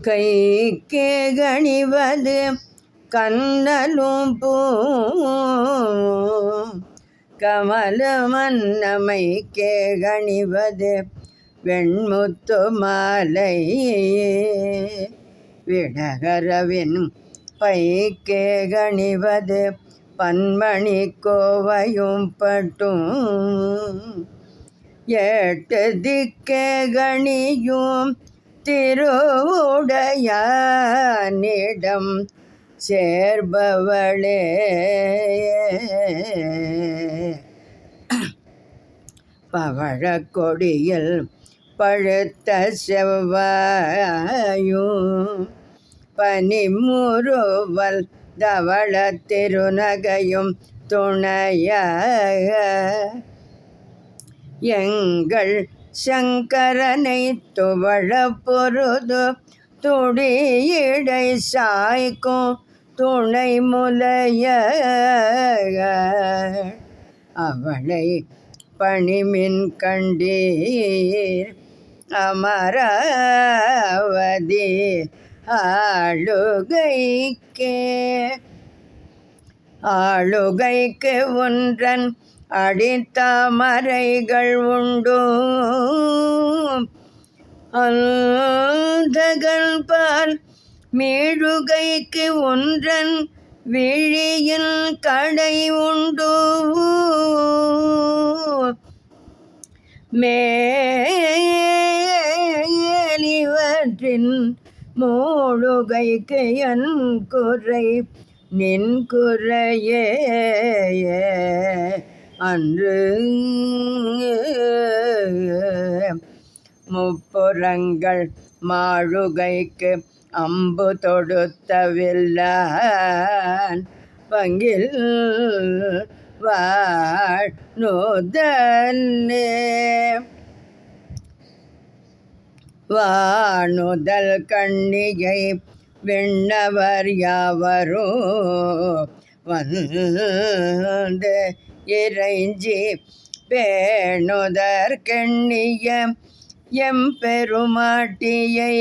கைக்கே கணிவது கண்ணலும் பூ கமல மன்னமைக்கே கணிவது வெண்முத்து மாலை விடகரவின் பைக்கே கணிவது பன்மணி கோவையும் பட்டும் எட்டு திக்கே கணியும் திருவுடையானிடம் சேர்பவளே பவழக்கொடியில் பழுத்த செவ்வாயும் பனிமுறுவல் தவள திருநகையும் துணைய எங்கள் சங்கரனை துவள பொருது துடியடை சாய்க்கும் துணை முலைய அவளை பணிமின் கண்டீர் அமராவதி ஆளுகைக்கு ஒன்றன் அடித்தாமரைகள் உண்டு அந்தகன் பால் மீழுகைக்கு ஒன்றன் விழியில் கடை உண்டு மேலிவற்றின் மூழுகைக்கு என் குறை நின் குறையே அன்று முப்புறங்கள் மாழுகைக்கு அம்பு தொடுத்தவில்லான் பங்கில் வாணுதல் கண்ணிகை விண்ணவர் யாவரோ வந்து இறைஞ்சி பேணுதற்கெண்ணிய எம்பெருமாட்டியை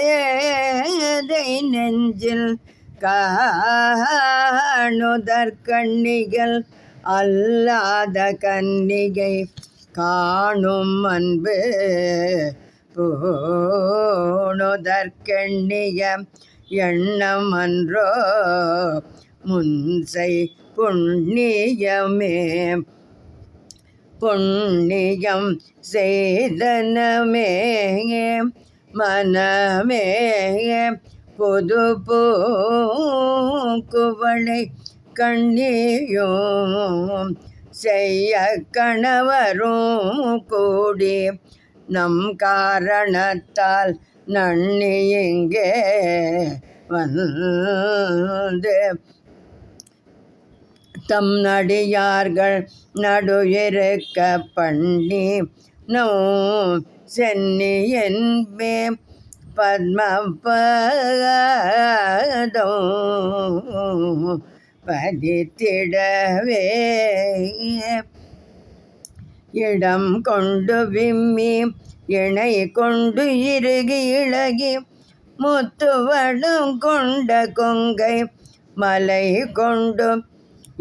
பேதை நெஞ்சில் காணுதற்கண்ணிகள் அல்லாத கன்னிகை காணும் அன்பு பூணுதற்கெண்ணிய எண்ணம் அன்றோ முன்சை புண்ணியமே புண்ணியம் செய்தனமே மனமே புது பூக்குவளை கண்ணியும் செய்ய கணவரும் கூடி நம் காரணத்தால் நன்னி இங்கே வந்து தம் நடியார்கள் நடு இருக்க பண்ணி நோ சென்னி என்பே பத்மபதம் பதித்திடவே இடம் கொண்டு விம்மி இணை கொண்டு இறுகி இழகி முத்துவடும் கொண்ட கொங்கை மலை கொண்டு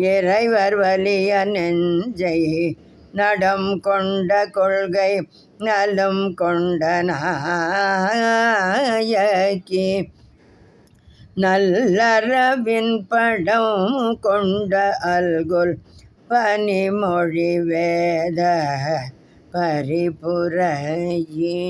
இறைவர் வலிய நெஞ்சை நடம் கொண்ட கொள்கை நலம் கொண்ட நாயகி நல்லறவின் படம் கொண்ட அல்குல் பனிமொழி வேத பரிபுரையே.